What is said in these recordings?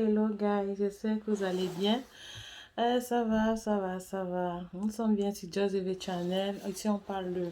hello guys, j'espère que vous allez bien. Ça va. Nous sommes bien sur Joseph Channel. Ici, on parle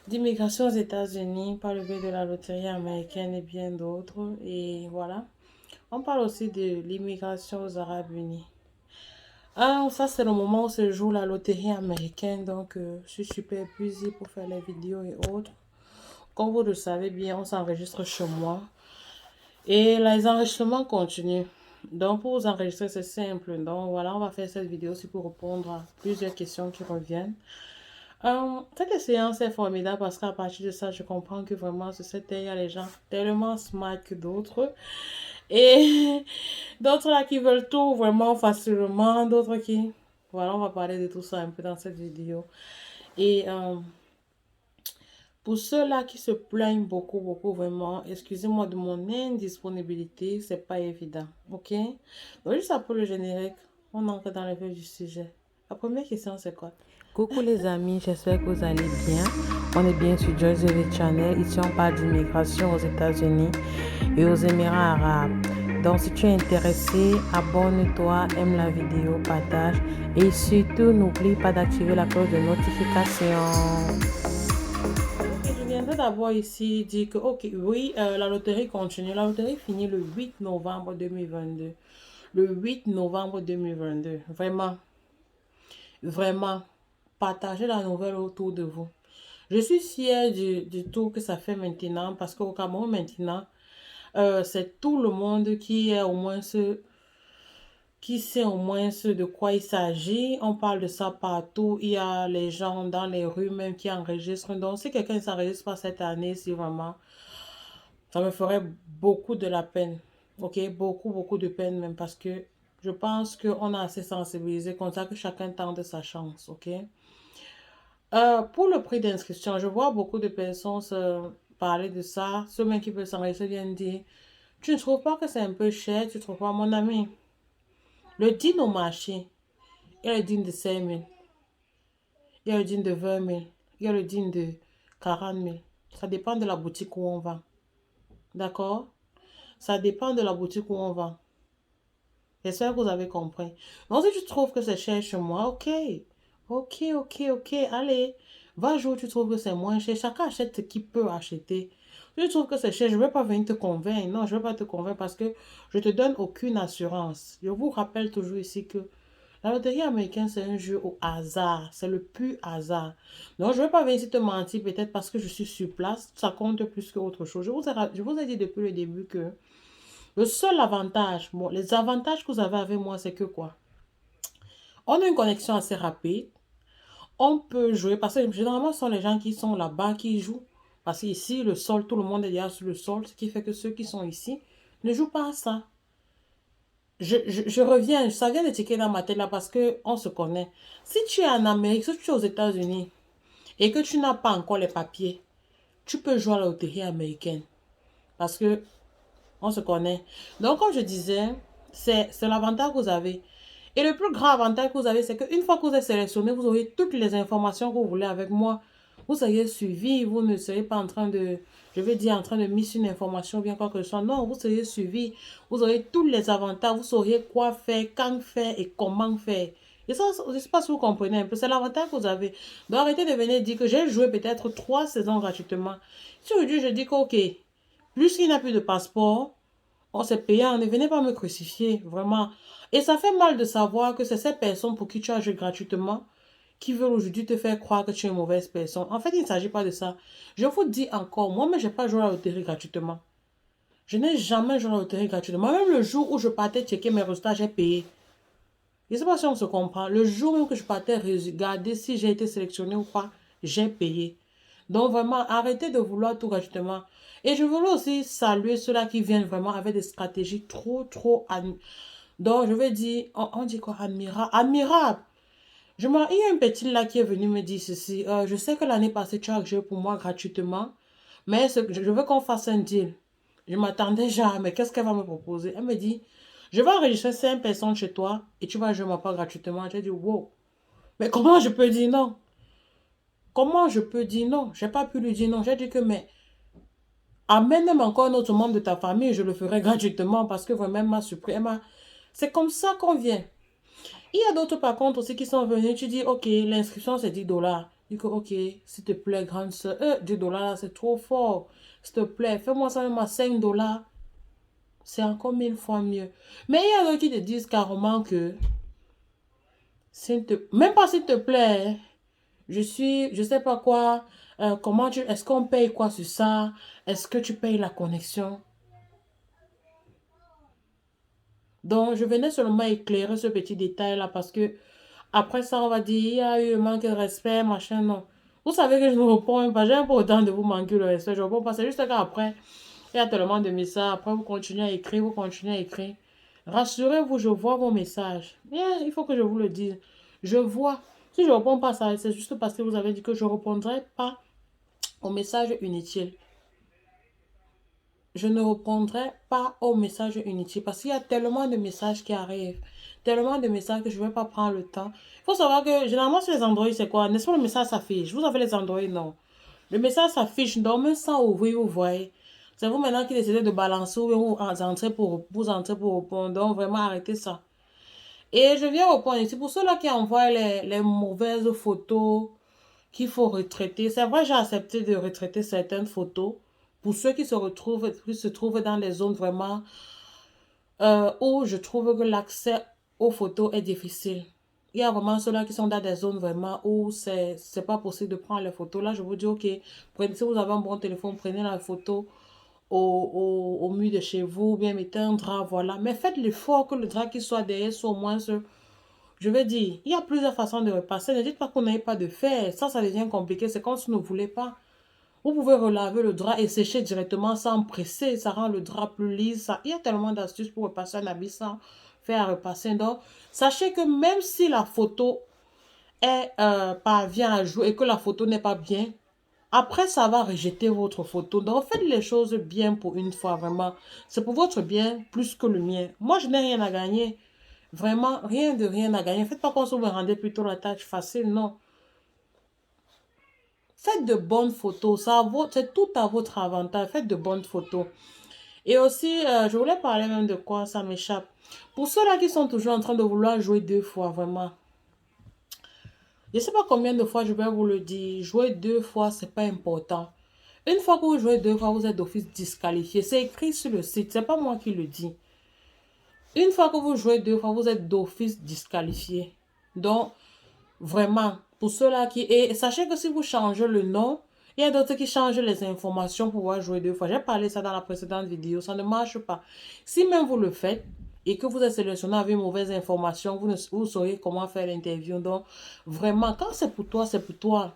d'immigration aux États-Unis par le biais de la loterie américaine et bien d'autres. Et voilà. On parle aussi de l'immigration aux Arabes Unis. Ça, c'est le moment où se joue la loterie américaine. Donc, je suis super busy pour faire les vidéos et autres. Comme vous le savez bien, on s'enregistre chez moi. Et les enregistrements continuent. Donc, pour vous enregistrer, c'est simple. Donc, voilà, on va faire cette vidéo aussi pour répondre à plusieurs questions qui reviennent. Cette séance est formidable parce qu'à partir de ça, je comprends que vraiment, sur cette terre, il y a les gens tellement smart que d'autres. Et d'autres là qui veulent tout vraiment facilement. D'autres qui... Voilà, on va parler de tout ça un peu dans cette vidéo. Et pour ceux-là qui se plaignent beaucoup, vraiment, excusez-moi de mon indisponibilité, c'est pas évident, ok? Donc, juste après le générique, on entre dans le vif du sujet. La première question, c'est quoi? Coucou les amis, j'espère que vous allez bien. On est bien sur Joyce Channel. Ici, on parle d'immigration aux États-Unis et aux Émirats arabes. Donc, si tu es intéressé, abonne-toi, aime la vidéo, partage et surtout, n'oublie pas d'activer la cloche de notification. Je viendrai d'abord ici dire que, ok, oui, la loterie continue. La loterie finit le 8 novembre 2022. Le 8 novembre 2022. Vraiment, partagez la nouvelle autour de vous. Je suis fière du tour que ça fait maintenant parce qu'au Cameroun, maintenant, c'est tout le monde qui sait au moins ce de quoi il s'agit. On parle de ça partout. Il y a les gens dans les rues même qui enregistrent. Donc, si quelqu'un ne s'enregistre pas cette année, si vraiment, ça me ferait beaucoup de la peine. Ok, beaucoup de peine même parce que je pense qu'on a assez sensibilisé comme ça que chacun tente sa chance. Ok. Pour le prix d'inscription, je vois beaucoup de personnes parler de ça. Ceux même qui veulent s'enregistrer viennent dire, tu ne trouves pas que c'est un peu cher? Tu ne trouves pas, mon ami? Le jean au marché, il y a le jean de 5 000, il y a le jean de 20 000, il y a le jean de 40 000. Ça dépend de la boutique où on va. D'accord? Ça dépend de la boutique où on va. J'espère que vous avez compris. Donc, si tu trouves que c'est cher chez moi, ok. Allez, va jouer où tu trouves que c'est moins cher. Chacun achète ce qu'il peut acheter. Si tu trouves que c'est cher, je ne vais pas venir te convaincre. Non, je ne vais pas te convaincre parce que je ne te donne aucune assurance. Je vous rappelle toujours ici que la loterie américaine, c'est un jeu au hasard. C'est le pur hasard. Donc, je ne vais pas venir ici te mentir peut-être parce que je suis sur place. Ça compte plus qu'autre chose. Je vous ai dit depuis le début que le seul avantage, bon, les avantages que vous avez avec moi, c'est que quoi? On a une connexion assez rapide. On peut jouer, parce que généralement, ce sont les gens qui sont là-bas qui jouent. Parce qu'ici, le sol, tout le monde est déjà sur le sol, ce qui fait que ceux qui sont ici ne jouent pas à ça. Je reviens, ça vient de ticker dans ma tête là parce que on se connaît. Si tu es en Amérique, si tu es aux États-Unis et que tu n'as pas encore les papiers, tu peux jouer à la loterie américaine. Parce que on se connaît. Donc, comme je disais, c'est l'avantage que vous avez. Et le plus grand avantage que vous avez, c'est qu'une fois que vous êtes sélectionné, vous aurez toutes les informations que vous voulez avec moi. Vous seriez suivi, vous ne serez pas en train de, je vais dire, en train de misser une information ou bien quoi que ce soit. Non, vous seriez suivi. Vous aurez tous les avantages. Vous sauriez quoi faire, quand faire et comment faire. Et ça, je ne sais pas si vous comprenez un peu. C'est l'avantage que vous avez. Donc, arrêtez de venir dire que j'ai joué peut-être 3 saisons gratuitement. Si aujourd'hui, je dis que, ok, plus qu'il n'a plus de passeport, on s'est payant, ne venez pas me crucifier, vraiment. Et ça fait mal de savoir que c'est ces personnes pour qui tu as joué gratuitement qui veulent aujourd'hui te faire croire que tu es une mauvaise personne. En fait, il ne s'agit pas de ça. Je vous dis encore, moi-même, je n'ai pas joué à la loterie gratuitement. Je n'ai jamais joué à la loterie gratuitement. Même le jour où je partais checker mes résultats, j'ai payé. Je ne sais pas si on se comprend. Le jour même que je partais regarder si j'ai été sélectionné ou pas, j'ai payé. Donc vraiment, arrêtez de vouloir tout gratuitement. Et je voulais aussi saluer ceux-là qui viennent vraiment avec des stratégies trop. Donc je vais dire, on dit quoi, admirable. Il y a un petit là qui est venu me dire ceci. Je sais que l'année passée, tu as joué pour moi gratuitement, mais je veux qu'on fasse un deal. Je m'attendais jamais. Qu'est-ce qu'elle va me proposer? Elle me dit, je vais enregistrer 5 personnes chez toi et tu vas jouer ma part gratuitement. J'ai dit, wow. Mais comment je peux dire non? Comment je peux dire non? J'ai pas pu lui dire non. J'ai dit que, mais Amène même encore un autre membre de ta famille, je le ferai gratuitement parce que vraiment, elle m'a surpris. C'est comme ça qu'on vient. Il y a d'autres, par contre, aussi qui sont venus. Tu dis, OK, l'inscription, c'est 10 dollars. Je dis, OK, s'il te plaît, grande soeur, 10 dollars, c'est trop fort. S'il te plaît, fais-moi ça même à 5 dollars. C'est encore 1000 fois mieux. Mais il y a d'autres qui te disent carrément que, même pas s'il te plaît, hein, je sais pas quoi, est-ce qu'on paye quoi sur ça? Est-ce que tu payes la connexion? Donc, je venais seulement éclairer ce petit détail-là parce que après ça, on va dire, il y a eu un manque de respect, machin, non. Vous savez que je ne réponds même pas. J'aime pas autant de vous manquer le respect. Je ne réponds pas. C'est juste qu'après, il y a tellement de messages. Après, vous continuez à écrire, vous continuez à écrire. Rassurez-vous, je vois vos messages. Bien, il faut que je vous le dise. Je vois. Si je ne réponds pas, ça, c'est juste parce que vous avez dit que je ne répondrai pas aux messages inutiles. Je ne répondrai pas aux messages inutiles parce qu'il y a tellement de messages qui arrivent, tellement de messages que je ne vais pas prendre le temps. Il faut savoir que généralement sur les Android, c'est quoi? N'est-ce pas le message s'affiche? Vous avez les Android, non. Le message s'affiche, donc même sans ouvrir, vous voyez. C'est vous maintenant qui décidez de balancer ou vous entrez pour répondre. Donc vraiment arrêtez ça. Et je viens au point ici. Pour ceux-là qui envoient les mauvaises photos qu'il faut retraiter. C'est vrai, j'ai accepté de retraiter certaines photos pour ceux qui se trouvent dans les zones vraiment où je trouve que l'accès aux photos est difficile. Il y a vraiment ceux-là qui sont dans des zones vraiment où c'est pas possible de prendre les photos. Là, je vous dis, OK, si vous avez un bon téléphone, prenez la photo au mur de chez vous, ou bien mettez un drap, voilà. Mais faites l'effort que le drap qui soit derrière soit au moins je veux dire, il y a plusieurs façons de repasser. Ne dites pas qu'on n'avait pas de fer. Ça devient compliqué. C'est comme si vous ne voulez pas. Vous pouvez relaver le drap et sécher directement sans presser. Ça rend le drap plus lisse. Il y a tellement d'astuces pour repasser un habit sans faire à repasser. Donc, sachez que même si la photo parvient à jouer et que la photo n'est pas bien, après, ça va rejeter votre photo. Donc, faites les choses bien pour une fois, vraiment. C'est pour votre bien plus que le mien. Moi, je n'ai rien à gagner. Vraiment, rien à gagner. Faites pas comme si vous me rendez plutôt la tâche facile, non. Faites de bonnes photos, c'est tout à votre avantage. Faites de bonnes photos. Et aussi, je voulais parler même de quoi, ça m'échappe. Pour ceux-là qui sont toujours en train de vouloir jouer 2 fois, vraiment. Je ne sais pas combien de fois je vais vous le dire. Jouer 2 fois, c'est pas important. Une fois que vous jouez 2 fois, vous êtes d'office disqualifié. C'est écrit sur le site, c'est pas moi qui le dis. Une fois que vous jouez 2 fois, vous êtes d'office disqualifié. Donc, vraiment, pour ceux-là qui... Et sachez que si vous changez le nom, il y a d'autres qui changent les informations pour pouvoir jouer 2 fois. J'ai parlé ça dans la précédente vidéo, ça ne marche pas. Si même vous le faites et que vous êtes sélectionné avec une mauvaise information, vous saurez comment faire l'interview. Donc, vraiment, quand c'est pour toi, c'est pour toi.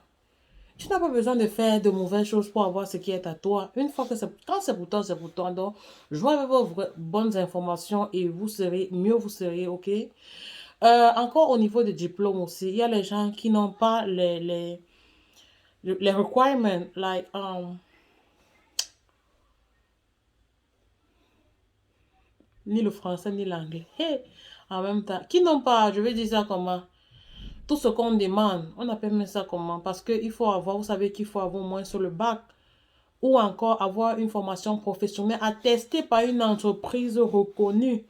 Tu n'as pas besoin de faire de mauvaises choses pour avoir ce qui est à toi. Une fois que quand c'est pour toi, c'est pour toi. Donc, jouez avec vos bonnes informations et mieux vous serez, ok? Encore au niveau des diplômes aussi, il y a les gens qui n'ont pas les requirements, like, ni le français ni l'anglais. Hey, en même temps, qui n'ont pas, je vais dire ça comment, tout ce qu'on demande, on appelle même ça comment, parce qu'il faut avoir, vous savez qu'il faut avoir au moins sur le bac, ou encore avoir une formation professionnelle attestée par une entreprise reconnue.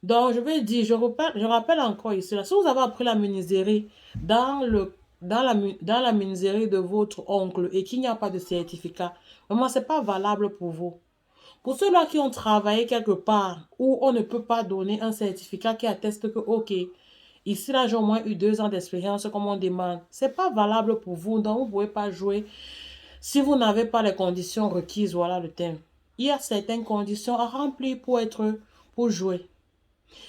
Donc, je vais dire, je rappelle encore ici, là, si vous avez appris la menuiserie dans la menuiserie de votre oncle et qu'il n'y a pas de certificat, vraiment, ce n'est pas valable pour vous. Pour ceux-là qui ont travaillé quelque part où on ne peut pas donner un certificat qui atteste que, OK, ici, là, j'ai au moins eu 2 ans d'expérience comme on demande. Ce n'est pas valable pour vous, donc vous ne pouvez pas jouer si vous n'avez pas les conditions requises. Voilà le thème. Il y a certaines conditions à remplir pour jouer.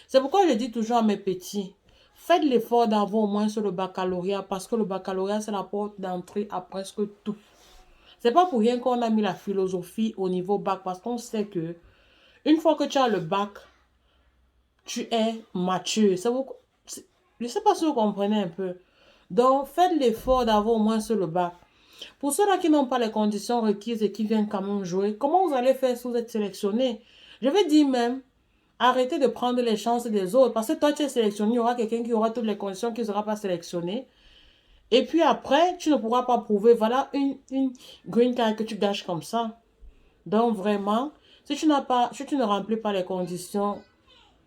C'est pourquoi je dis toujours à mes petits, faites l'effort d'avoir au moins sur le baccalauréat parce que le baccalauréat, c'est la porte d'entrée à presque tout. C'est pas pour rien qu'on a mis la philosophie au niveau bac parce qu'on sait que une fois que tu as le bac, tu es mature. Je ne sais pas si vous comprenez un peu. Donc, faites l'effort d'avoir au moins sur le bac. Pour ceux-là qui n'ont pas les conditions requises et qui viennent quand même jouer, comment vous allez faire si vous êtes sélectionné? Je vais dire même, arrêtez de prendre les chances des autres. Parce que toi, tu es sélectionné, il y aura quelqu'un qui aura toutes les conditions qui ne sera pas sélectionné. Et puis après, tu ne pourras pas prouver. Voilà une green card que tu gâches comme ça. Donc vraiment, si tu ne remplis pas les conditions,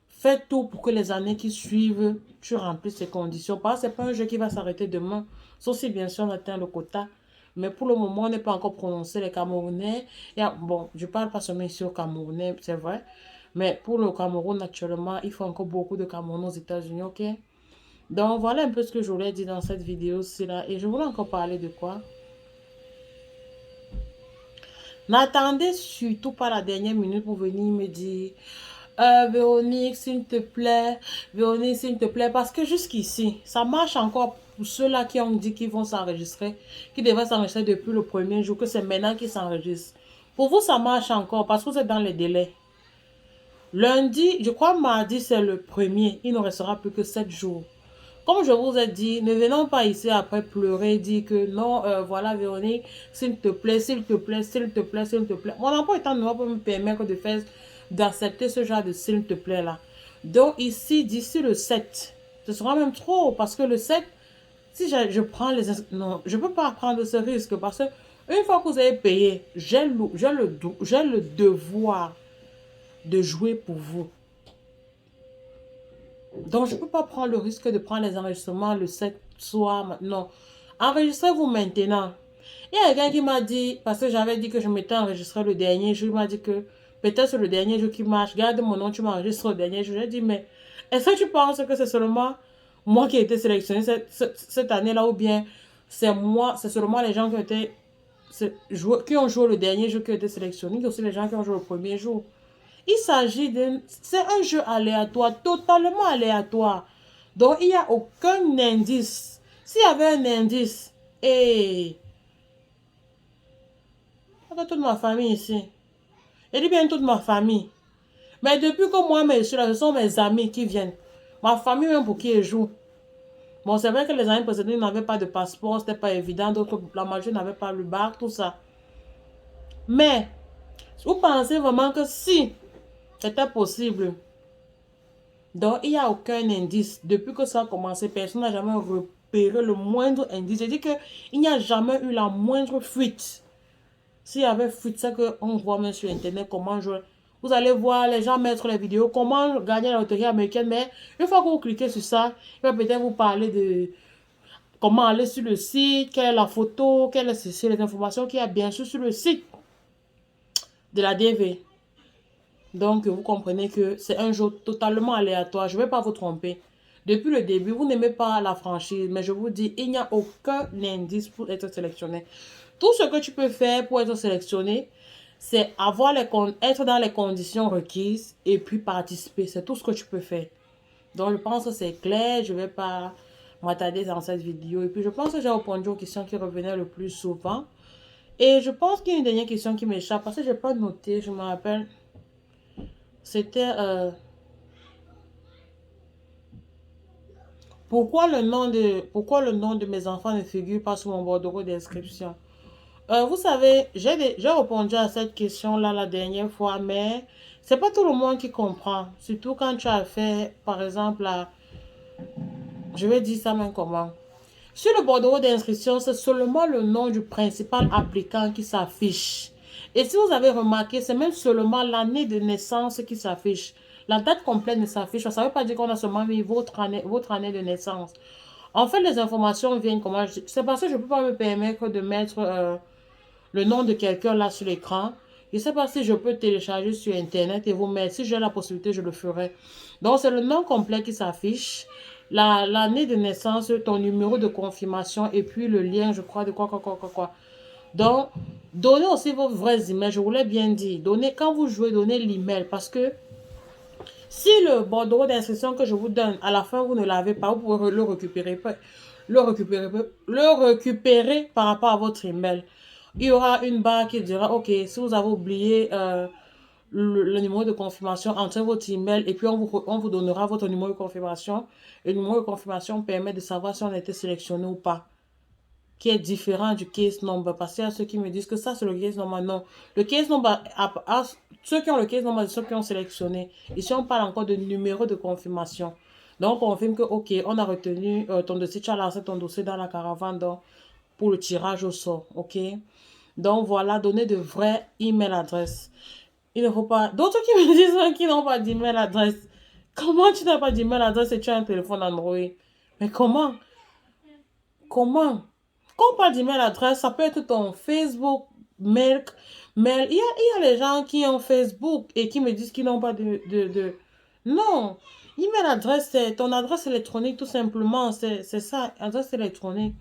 fais tout pour que les années qui suivent, tu remplisses ces conditions. Parce que ce n'est pas un jeu qui va s'arrêter demain, sauf si bien sûr on atteint le quota. Mais pour le moment, on n'est pas encore prononcé les Camerounais. Bon, je ne parle pas seulement ici aux Camerounais, c'est vrai. Mais pour le Cameroun, actuellement, il faut encore beaucoup de Camerounais aux États-Unis, ok? Donc, voilà un peu ce que je voulais dire dans cette vidéo-ci là. Et je voulais encore parler de quoi? N'attendez surtout pas la dernière minute pour venir me dire Véronique, s'il te plaît, Véronique, s'il te plaît, parce que jusqu'ici, ça marche encore pour ceux-là qui ont dit qu'ils vont s'enregistrer, qui devaient s'enregistrer depuis le premier jour, que c'est maintenant qu'ils s'enregistrent. Pour vous, ça marche encore parce que vous êtes dans les délais. Lundi, je crois mardi, c'est le premier. Il ne restera plus que 7 jours. Comme je vous ai dit, ne venons pas ici après pleurer, dire que non, voilà Véronique, s'il te plaît, s'il te plaît, s'il te plaît, s'il te plaît. Mon emploi étant ne va pas me permettre de faire, d'accepter ce genre de s'il te plaît là. Donc ici, d'ici le 7, ce sera même trop parce que le 7, si je prends les... Non, je ne peux pas prendre ce risque parce que une fois que vous avez payé, j'ai le devoir de jouer pour vous. Donc, je ne peux pas prendre le risque de prendre les enregistrements le 7 soir. Non. Enregistrez-vous maintenant. Il y a quelqu'un qui m'a dit, parce que j'avais dit que je m'étais enregistré le dernier jour, il m'a dit que peut-être c'est le dernier jour qui marche. Garde mon nom, tu m'enregistres le dernier jour. J'ai dit, mais est-ce que tu penses que c'est seulement moi qui ai été sélectionné cette année-là ou bien c'est moi, c'est seulement les gens qui ont été qui ont joué le dernier jour qui ont été sélectionnés, il y a aussi les gens qui ont joué le premier jour. Il s'agit d'un... C'est un jeu aléatoire, totalement aléatoire. Donc, il n'y a aucun indice. S'il y avait un indice, et... Il y a toute ma famille ici. Je dis bien toute ma famille. Mais depuis que moi, je suis là, ce sont mes amis qui viennent. Ma famille, même pour qui je joue. Bon, c'est vrai que les années précédentes n'avaient pas de passeport, c'était pas évident. Donc, la majorité n'avait pas le bac, tout ça. Mais, vous pensez vraiment que si c'était possible... Donc, il n'y a aucun indice. Depuis que ça a commencé, personne n'a jamais repéré le moindre indice. Je dis qu'il n'y a jamais eu la moindre fuite. S'il y avait fuite, c'est qu'on voit même sur Internet comment jouer. Vous allez voir les gens mettre les vidéos, comment gagner la loterie américaine. Mais une fois que vous cliquez sur ça, il va peut-être vous parler de comment aller sur le site, quelle est la photo, quelles sont les informations qu'il y a bien sûr sur le site de la DV. Donc, vous comprenez que c'est un jeu totalement aléatoire. Je ne vais pas vous tromper. Depuis le début, vous n'aimez pas la franchise, mais je vous dis, il n'y a aucun indice pour être sélectionné. Tout ce que tu peux faire pour être sélectionné, c'est être dans les conditions requises et puis participer. C'est tout ce que tu peux faire. Donc, je pense que c'est clair. Je ne vais pas m'attarder dans cette vidéo. Et puis, je pense que j'ai répondu aux questions qui revenaient le plus souvent. Et je pense qu'il y a une dernière question qui m'échappe parce que je n'ai pas noté, je me rappelle. C'était pourquoi le nom de mes enfants ne figure pas sur mon bordereau d'inscription. Vous savez, j'ai répondu à cette question-là la dernière fois, mais c'est pas tout le monde qui comprend. Surtout quand tu as fait, par exemple, je vais dire ça même comment. Sur le bordereau d'inscription, c'est seulement le nom du principal applicant qui s'affiche. Et si vous avez remarqué, c'est même seulement l'année de naissance qui s'affiche. La date complète ne s'affiche pas. Ça ne veut pas dire qu'on a seulement mis votre année de naissance. En fait, les informations viennent comment... C'est parce que je ne peux pas me permettre de mettre le nom de quelqu'un là sur l'écran. Je ne sais pas si je peux télécharger sur Internet et vous mettre. Si j'ai la possibilité, je le ferai. Donc, c'est le nom complet qui s'affiche. L'année de naissance, ton numéro de confirmation et puis le lien, je crois, de quoi. Donc, donnez aussi vos vrais emails. Je vous l'ai bien dit. Quand vous jouez, donnez l'email parce que si le bordereau d'inscription que je vous donne, à la fin, vous ne l'avez pas, vous pouvez le récupérer par rapport à votre email. Il y aura une barre qui dira, OK, si vous avez oublié le numéro de confirmation, entrez votre email et puis on vous donnera votre numéro de confirmation. Et le numéro de confirmation permet de savoir si on a été sélectionné ou pas, qui est différent du case number. Parce qu'il y a ceux qui me disent que ça, c'est le case number. Non. Le case number, ceux qui ont le case number, c'est ceux qui ont sélectionné. Ici, on parle encore de numéro de confirmation. Donc, on confirme que, OK, on a retenu ton dossier, tu as lancé ton dossier dans la caravane donc, pour le tirage au sort. OK? Donc voilà, donner de vraies email adresses. Il ne faut pas... D'autres qui me disent qu'ils n'ont pas d'email adresse. Comment tu n'as pas d'email adresse et tu as un téléphone Android? Mais comment? Comment? Quand on parle d'email adresse, ça peut être ton Facebook, mail. Il y a les gens qui ont Facebook et qui me disent qu'ils n'ont pas de... Non. Email adresse, c'est ton adresse électronique tout simplement. C'est ça, adresse électronique.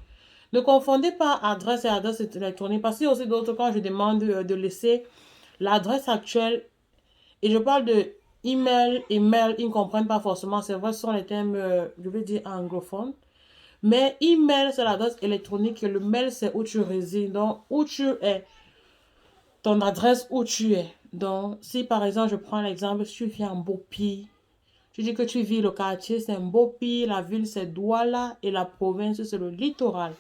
Ne confondez pas adresse et adresse électronique. Parce qu'il y a aussi d'autres quand je demande de laisser l'adresse actuelle. Et je parle de email et mail, ils ne comprennent pas forcément. C'est vrai, ce sont les termes, je vais dire anglophones. Mais email, c'est l'adresse électronique et le mail, c'est où tu résides, donc où tu es, ton adresse où tu es. Donc, si par exemple, je prends l'exemple, si tu vis en Bopi, tu dis que tu vis le quartier, c'est Bopi, la ville, c'est Douala et la province, c'est le littoral.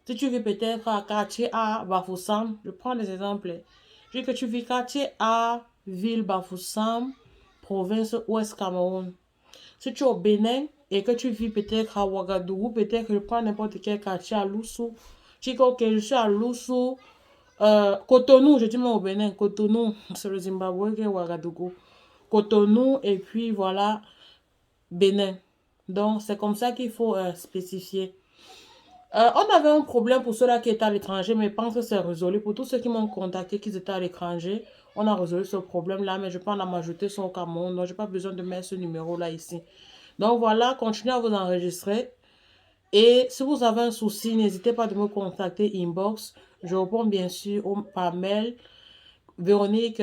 Si tu vis peut-être à quartier A, Bafoussam, je prends des exemples. Je dis que tu vis quartier A, ville Bafoussam, province Ouest Cameroun. Si tu es au Bénin et que tu vis peut-être à Ouagadougou, peut-être que je prends n'importe quel quartier à Loussou. Tu dis que ok, je suis à Loussou, Cotonou, je dis même au Bénin, Cotonou, c'est le Zimbabwe qui est Ouagadougou. Cotonou et puis voilà, Bénin. Donc c'est comme ça qu'il faut spécifier. On avait un problème pour ceux-là qui étaient à l'étranger, mais je pense que c'est résolu. Pour tous ceux qui m'ont contacté, qui étaient à l'étranger, on a résolu ce problème-là, mais je peux en majorité sont au Cameroun, donc je n'ai pas besoin de mettre ce numéro-là ici. Donc voilà, continuez à vous enregistrer. Et si vous avez un souci, n'hésitez pas de me contacter inbox. Je réponds bien sûr par mail. Véronique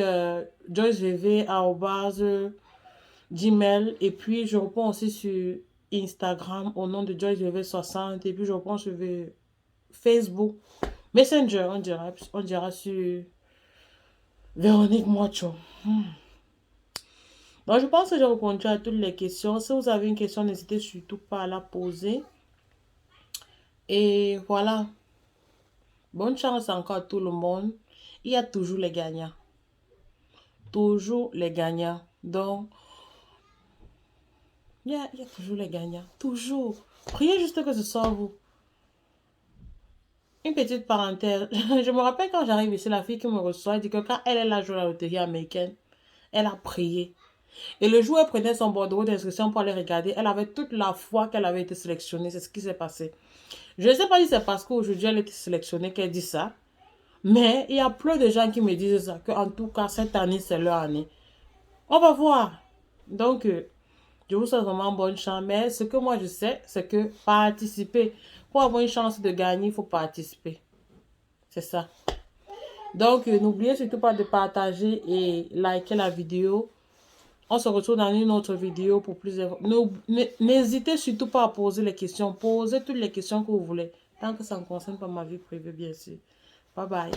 joycevv@gmail. Et puis je réponds aussi sur Instagram au nom de joycevv60. Et puis je réponds sur Facebook. Messenger, on dira sur Véronique Mocho. Donc je pense que j'ai répondu à toutes les questions. Si vous avez une question, n'hésitez surtout pas à la poser. Et voilà. Bonne chance encore à tout le monde. Il y a toujours les gagnants. Toujours les gagnants. Donc, il y a toujours les gagnants. Toujours. Priez juste que ce soit vous. Une petite parenthèse. Je me rappelle quand j'arrive ici, la fille qui me reçoit, elle dit que quand elle est là jouer à la loterie américaine, elle a prié. Et le jour où elle prenait son bordereau d'inscription pour aller regarder, elle avait toute la foi qu'elle avait été sélectionnée. C'est ce qui s'est passé. Je ne sais pas si c'est parce qu'aujourd'hui elle a été sélectionnée qu'elle dit ça. Mais il y a plein de gens qui me disent ça, qu'en tout cas, cette année, c'est leur année. On va voir. Donc, je vous souhaite vraiment bonne chance. Mais ce que moi, je sais, c'est que participer. Pour avoir une chance de gagner, il faut participer. C'est ça. Donc, n'oubliez surtout pas de partager et liker la vidéo. On se retrouve dans une autre vidéo pour plus d'informations. N'hésitez surtout pas à poser les questions. Posez toutes les questions que vous voulez. Tant que ça ne concerne pas ma vie privée, bien sûr. Bye bye.